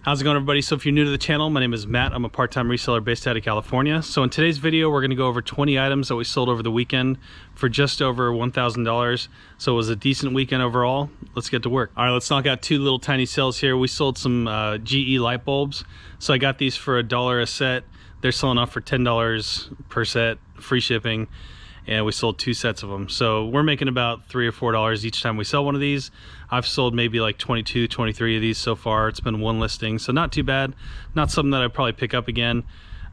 How's it going, everybody? So if you're new to the channel, my name is Matt. I'm a part-time reseller based out of California. So in today's video, we're going to go over 20 items that we sold over the weekend for just over $1,000. So it was a decent weekend overall. Let's get to work. All right, let's knock out two little tiny sales here. We sold some GE light bulbs. So I got these for $1 a set. They're selling off for $10 per set, free shipping. And we sold 2 sets of them. So we're making about $3 or $4 each time we sell one of these. I've sold maybe like 22, 23 of these so far. It's been one listing, so not too bad. Not something that I'd probably pick up again.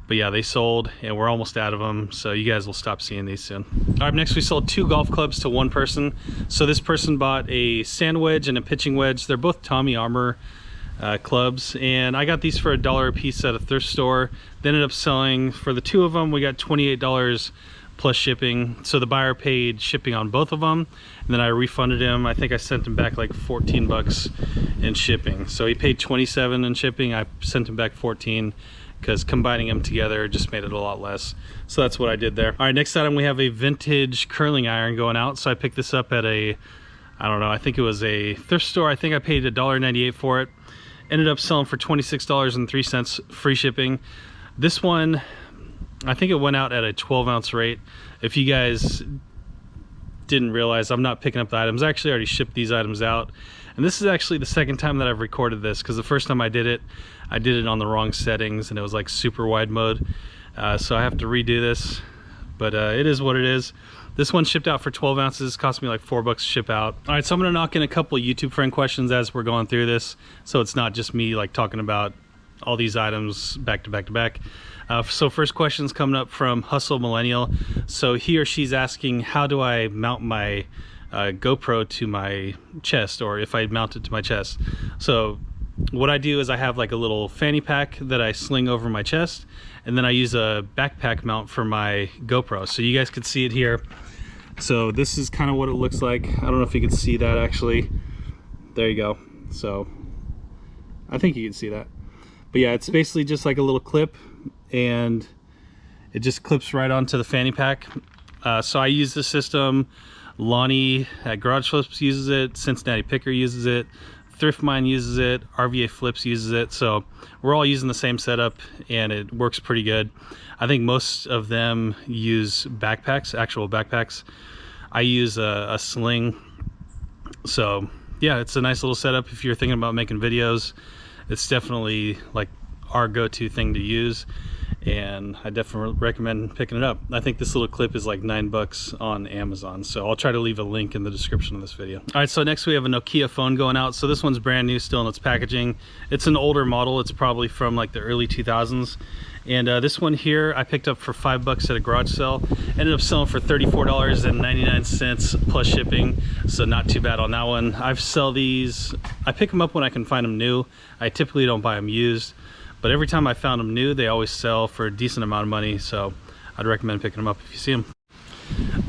But yeah, they sold and we're almost out of them. So you guys will stop seeing these soon. All right, next we sold 2 golf clubs to one person. So this person bought a sand wedge and a pitching wedge. They're both Tommy Armour clubs, and I got these for $1 a piece at a thrift store. They ended up selling, for the 2 of them, we got $28 plus shipping. So the buyer paid shipping on both of them, and then I refunded him. I think I sent him back like 14 bucks in shipping. So he paid 27 in shipping. I sent him back 14 because combining them together just made it a lot less. So that's what I did there. All right, next item, we have a vintage curling iron going out. So I picked this up at a, I don't know, I think it was a thrift store. I think I paid $1.98 for it. Ended up selling for $26.03 free shipping. This one, I think it went out at a 12-ounce rate. If you guys didn't realize, I'm not picking up the items. I actually already shipped these items out. And this is actually the second time that I've recorded this, because the first time I did it on the wrong settings and it was like super wide mode. So I have to redo this, but it is what it is. This one shipped out for 12 ounces, cost me like $4 to ship out. All right, so I'm gonna knock in a couple of YouTube friend questions as we're going through this, so it's not just me like talking about all these items back to back to back. So first question's coming up from Hustle Millennial. So he or she's asking, how do I mount my GoPro to my chest, or if I mount it to my chest? So what I do is I have like a little fanny pack that I sling over my chest, and then I use a backpack mount for my GoPro. So you guys can see it here. So this is kind of what it looks like. I don't know if you can see that actually. There you go. So I think you can see that. But yeah, it's basically just like a little clip, and it just clips right onto the fanny pack. So I use this system. Lonnie at Garage Flips uses it. Cincinnati Picker uses it. Thrift Mine uses it. RVA Flips uses it. So we're all using the same setup, and it works pretty good. I think most of them use backpacks, actual backpacks. I use a sling. So yeah, it's a nice little setup if you're thinking about making videos. It's definitely like our go-to thing to use, and I definitely recommend picking it up. I think this little clip is like $9 on Amazon, so I'll try to leave a link in the description of this video. All right, so next we have a Nokia phone going out. So this one's brand new, still in its packaging. It's an older model. It's probably from like the early 2000s. And this one here I picked up for $5 at a garage sale. Ended up selling for $34.99 plus shipping, so not too bad on that one. I sell these, I pick them up when I can find them new. I typically don't buy them used, but every time I found them new, they always sell for a decent amount of money, so I'd recommend picking them up if you see them.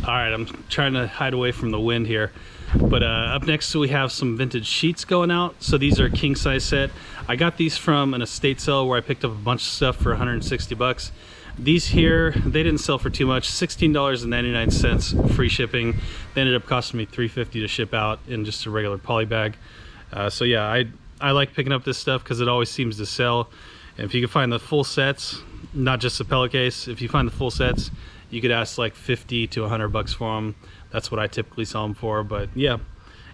All right, I'm trying to hide away from the wind here. But up next we have some vintage sheets going out. So these are a king size set. I got these from an estate sale where I picked up a bunch of stuff for 160 bucks. These here, they didn't sell for too much, $16.99 free shipping. They ended up costing me $3.50 to ship out in just a regular poly bag. So yeah, I like picking up this stuff because it always seems to sell. And if you can find the full sets, not just the pellet case, if you find the full sets, you could ask like 50 to 100 bucks for them. That's what I typically sell them for, but yeah.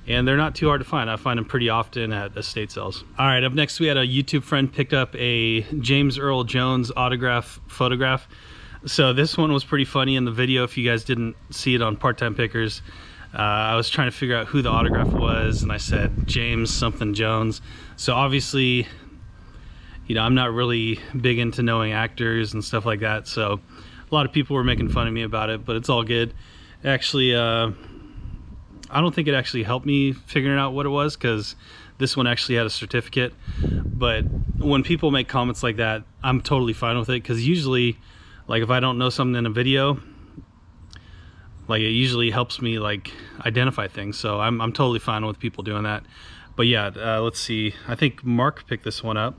And they're not too hard to find. I find them pretty often at estate sales. All right, up next we had a YouTube friend picked up a James Earl Jones autograph photograph. So this one was pretty funny in the video. If you guys didn't see it on Part-Time Pickers, I was trying to figure out who the autograph was, and I said James something Jones. So obviously, you know, I'm not really big into knowing actors and stuff like that, so a lot of people were making fun of me about it, but it's all good. Actually, I don't think it actually helped me figuring out what it was, because this one actually had a certificate. But when people make comments like that, I'm totally fine with it, because usually, like, if I don't know something in a video, like, it usually helps me like identify things. So I'm totally fine with people doing that. But yeah, let's see, I think Mark picked this one up.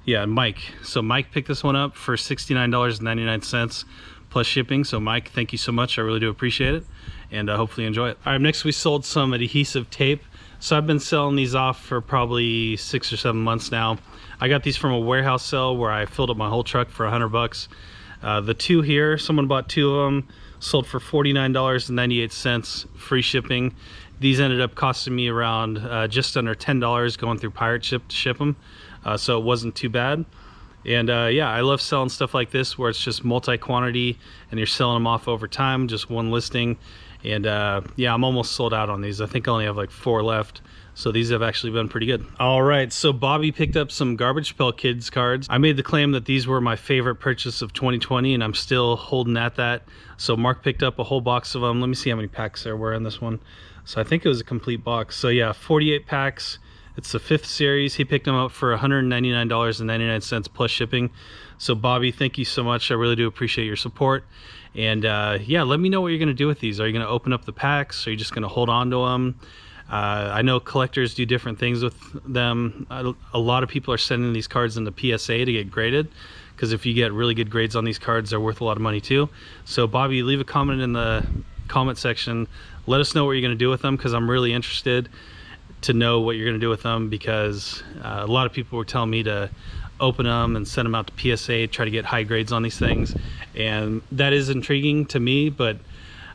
Yeah, Mike. So Mike picked this one up for $69.99 plus shipping. So Mike, thank you so much. I really do appreciate it, and hopefully you enjoy it. All right, next we sold some adhesive tape. So I've been selling these off for probably 6 or 7 months now. I got these from a warehouse sale where I filled up my whole truck for $100. The two here, someone bought two of them, sold for $49.98, free shipping. These ended up costing me around just under $10 going through pirate ship to ship them, so it wasn't too bad. And yeah, I love selling stuff like this where it's just multi-quantity and you're selling them off over time, just one listing. And yeah, I'm almost sold out on these. I think I only have like 4 left. So these have actually been pretty good. All right, so Bobby picked up some Garbage Pail Kids cards. I made the claim that these were my favorite purchase of 2020, and I'm still holding at that. So Mark picked up a whole box of them. Let me see how many packs there were in this one. So I think it was a complete box. So yeah, 48 packs. It's the 5th series. He picked them up for $199.99 plus shipping. So Bobby, thank you so much. I really do appreciate your support. And yeah, let me know what you're gonna do with these. Are you gonna open up the packs? Are you just gonna hold on to them? I know collectors do different things with them. A lot of people are sending these cards into PSA to get graded, because if you get really good grades on these cards, they're worth a lot of money too. So Bobby, leave a comment in the comment section. Let us know what you're gonna do with them, because I'm really interested to know what you're gonna do with them, because a lot of people were telling me to open them and send them out to PSA, try to get high grades on these things. And that is intriguing to me, but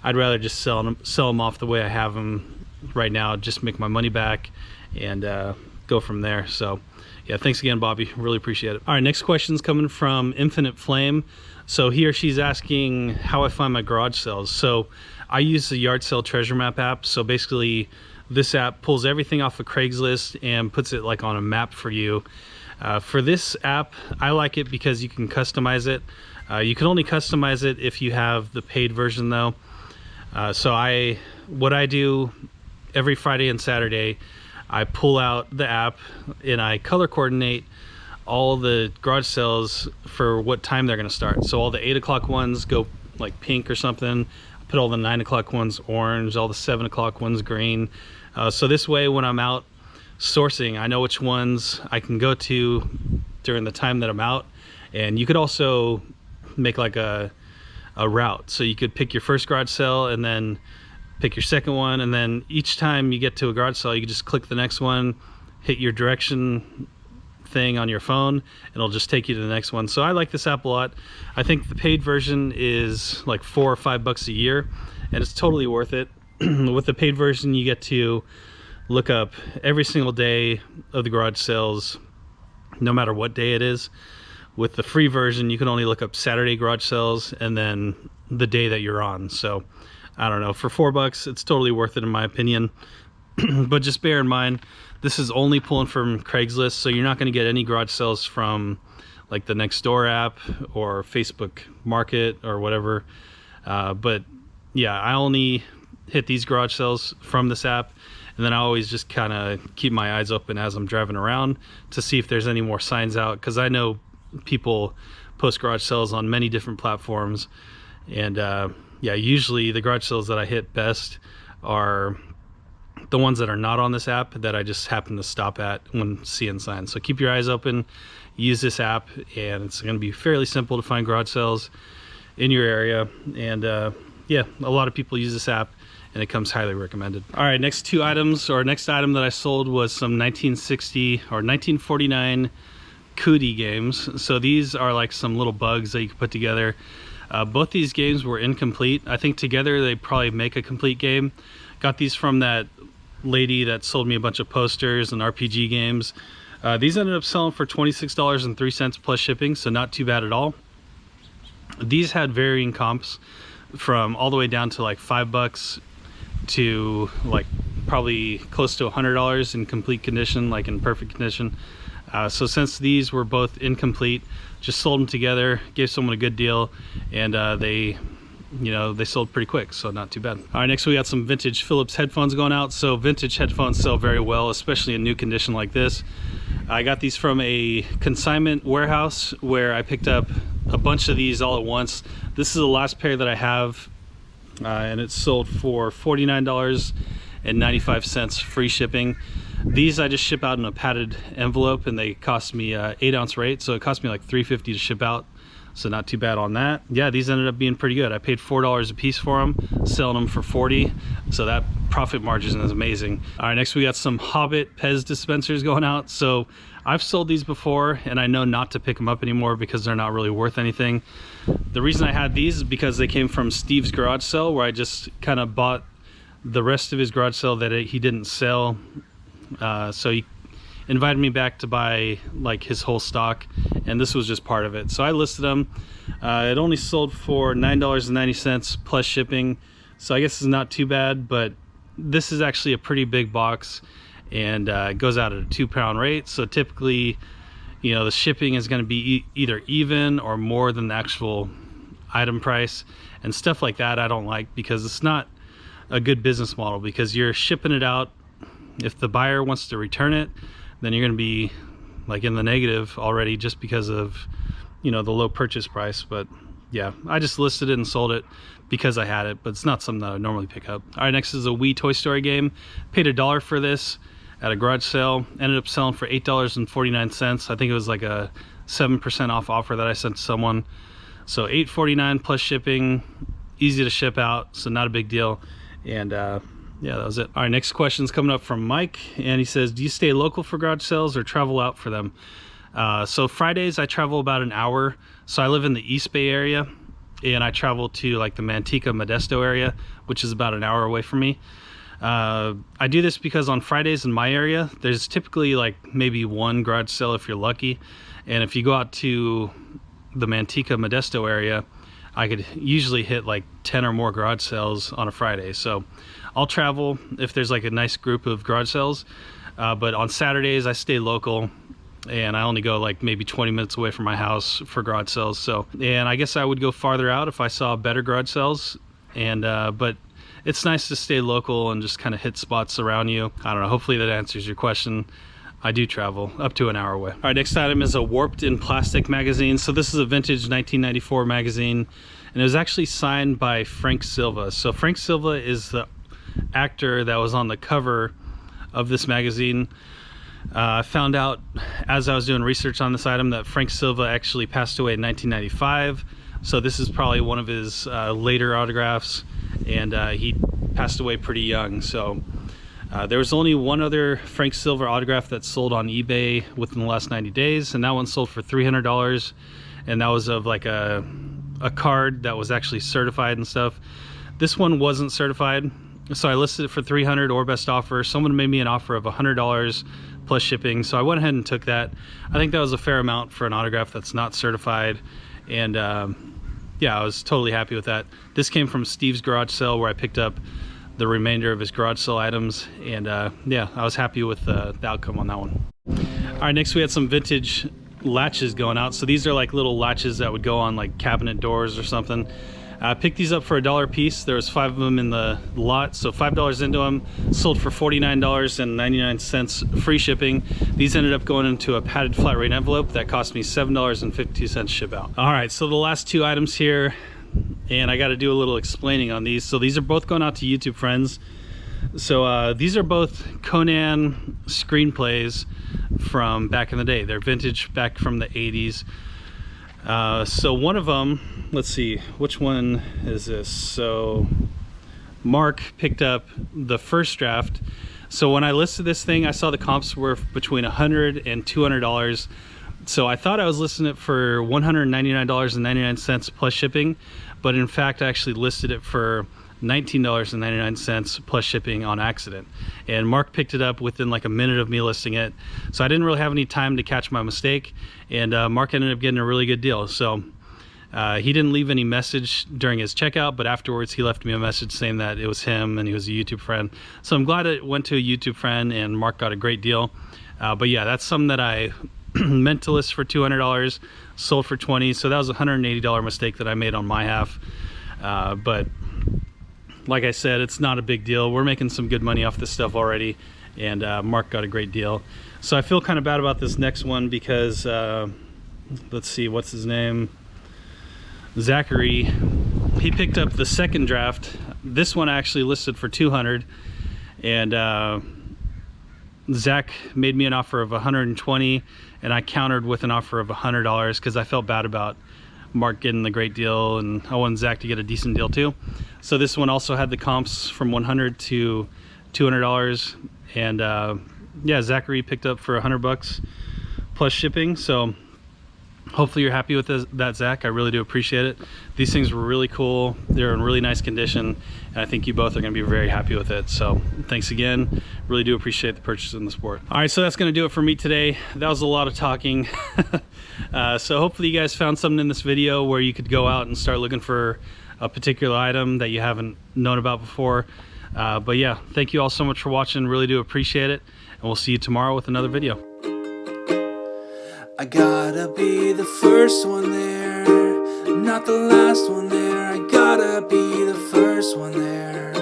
I'd rather just sell them off the way I have them right now, just make my money back and go from there. So yeah, thanks again, Bobby, really appreciate it. All right, next question's coming from Infinite Flame. So he or she's asking how I find my garage sales. So I use the Yard Sale Treasure Map app. So basically this app pulls everything off of Craigslist and puts it like on a map for you. For this app, I like it because you can customize it. You can only customize it if you have the paid version though. So what I do every Friday and Saturday, I pull out the app and I color coordinate all the garage sales for what time they're gonna start. So all the 8 o'clock ones go like pink or something. I put all the 9 o'clock ones orange, all the 7 o'clock ones green. So this way when I'm out sourcing, I know which ones I can go to during the time that I'm out. And you could also make like a route. So you could pick your first garage sale and then pick your second one, and then each time you get to a garage sale, you can just click the next one, hit your direction thing on your phone, and it'll just take you to the next one. So I like this app a lot. I think the paid version is like $4 or $5 a year, and it's totally worth it. With the paid version, you get to look up every single day of the garage sales, no matter what day it is. With the free version, you can only look up Saturday garage sales and then the day that you're on. So I don't know, for $4, it's totally worth it in my opinion. But just bear in mind, this is only pulling from Craigslist, so you're not going to get any garage sales from like the Nextdoor app or Facebook Market or whatever. But yeah, I only hit these garage sales from this app, and then I always just kind of keep my eyes open as I'm driving around to see if there's any more signs out, because I know people post garage sales on many different platforms. And yeah, usually the garage sales that I hit best are the ones that are not on this app that I just happen to stop at when seeing signs. So keep your eyes open, use this app, and it's going to be fairly simple to find garage sales in your area. And yeah, a lot of people use this app, and it comes highly recommended. All right, next item that I sold was some 1960 or 1949 Cootie games. So these are like some little bugs that you can put together. Both these games were incomplete. I think together they probably make a complete game. Got these from that lady that sold me a bunch of posters and RPG games. These ended up selling for $26.03 plus shipping, so not too bad at all. These had varying comps from all the way down to like $5 to like probably close to $100 in complete condition, like in perfect condition. So since these were both incomplete, just sold them together, gave someone a good deal, and they sold pretty quick, so not too bad. All right, next we got some vintage Philips headphones going out. So vintage headphones sell very well, especially in new condition like this. I got these from a consignment warehouse where I picked up a bunch of these all at once. This is the last pair that I have, and it's sold for $49.95 free shipping. These I just ship out in a padded envelope, and they cost me 8-ounce rate, so it cost me like $3.50 to ship out, so not too bad on that. Yeah, these ended up being pretty good. I paid $4 a piece for them, selling them for $40, so that profit margin is amazing. All right, next we got some Hobbitpez dispensers going out. So I've sold these before and I know not to pick them up anymore because they're not really worth anything. The reason I had these is because they came from Steve's garage sale, where I just kind of bought the rest of his garage sale that he didn't sell. So he invited me back to buy like his whole stock, and this was just part of it. So I listed them. It only sold for $9.90 plus shipping, so I guess it's not too bad. But this is actually a pretty big box, and it goes out at a 2-pound rate, so typically, you know, the shipping is going to be either even or more than the actual item price. And stuff like that I don't like, because it's not a good business model, because you're shipping it out. If the buyer wants to return it, then you're going to be like in the negative already, just because of, you know, the low purchase price. But yeah, I just listed it and sold it because I had it, but it's not something that I normally pick up. All right, next is a Wii Toy Story game. Paid $1 for this at a garage sale. Ended up selling for $8.49. I think it was like a 7% off offer that I sent to someone. So $8.49 plus shipping, easy to ship out, so not a big deal. And yeah, that was it. All right, next question's coming up from Mike, and he says, do you stay local for garage sales or travel out for them? So Fridays I travel about an hour. So I live in the East Bay area, and I travel to like the Manteca Modesto area, which is about an hour away from me. I do this because on Fridays in my area, there's typically like maybe one garage sale if you're lucky. And if you go out to the Manteca Modesto area, I could usually hit like 10 or more garage sales on a Friday. So I'll travel if there's like a nice group of garage sales. But on Saturdays I stay local, and I only go like maybe 20 minutes away from my house for garage sales. So, and I guess I would go farther out if I saw better garage sales. And but it's nice to stay local and just kind of hit spots around you. I don't know, hopefully that answers your question. I do travel up to an hour away. All right, next item is a Warped in Plastic magazine. So this is a vintage 1994 magazine, and it was actually signed by Frank Silva. So Frank Silva is the actor that was on the cover of this magazine. I found out as I was doing research on this item that Frank Silva actually passed away in 1995. So this is probably one of his later autographs, and he passed away pretty young. So there was only one other Frank Silva autograph that sold on eBay within the last 90 days, and that one sold for $300, and that was of like a card that was actually certified and stuff. This one wasn't certified, so I listed it for $300 or best offer. Someone made me an offer of $100 plus shipping, so I went ahead and took that. I think that was a fair amount for an autograph that's not certified, and yeah, I was totally happy with that. This came from Steve's garage sale, where I picked up the remainder of his garage sale items, and yeah, I was happy with the outcome on that one. All right, next we had some vintage latches going out. So these are like little latches that would go on like cabinet doors or something. I picked these up for $1 a piece. There was 5 of them in the lot, so $5 into them. Sold for $49.99 free shipping. These ended up going into a padded flat rate envelope that cost me $7.52 ship out. All right, so the last 2 items here, and I got to do a little explaining on these. So these are both going out to YouTube friends. So these are both Conan screenplays from back in the day. They're vintage, back from the 80s. So one of them, let's see, which one is this? So Mark picked up the first draft. So when I listed this thing, I saw the comps were between $100 and $200. So I thought I was listing it for $199.99 plus shipping, but in fact I actually listed it for $19.99 plus shipping on accident. And Mark picked it up within like a minute of me listing it, so I didn't really have any time to catch my mistake, and Mark ended up getting a really good deal. So he didn't leave any message during his checkout, but afterwards he left me a message saying that it was him and he was a YouTube friend. So I'm glad it went to a YouTube friend and Mark got a great deal. But yeah, that's something that I meant to list for $200, sold for $20, so that was a $180 mistake that I made on my half. But like I said, it's not a big deal. We're making some good money off this stuff already, and Mark got a great deal. So I feel kind of bad about this next one because let's see, what's his name? Zachary. He picked up the second draft. This one I actually listed for $200, and Zach made me an offer of $120, and I countered with an offer of $100 because I felt bad about Mark getting the great deal, and I wanted Zach to get a decent deal too. So this one also had the comps from $100 to $200, and yeah, Zachary picked up for $100 plus shipping. So hopefully you're happy with that, Zach. I really do appreciate it. These things were really cool. They're in really nice condition, and I think you both are going to be very happy with it. So thanks again. Really do appreciate the purchase and the support. All right, so that's going to do it for me today. That was a lot of talking. So hopefully you guys found something in this video where you could go out and start looking for a particular item that you haven't known about before. But yeah, thank you all so much for watching. Really do appreciate it, and we'll see you tomorrow with another video. I gotta be the first one there, not the last one there. I gotta be the first one there.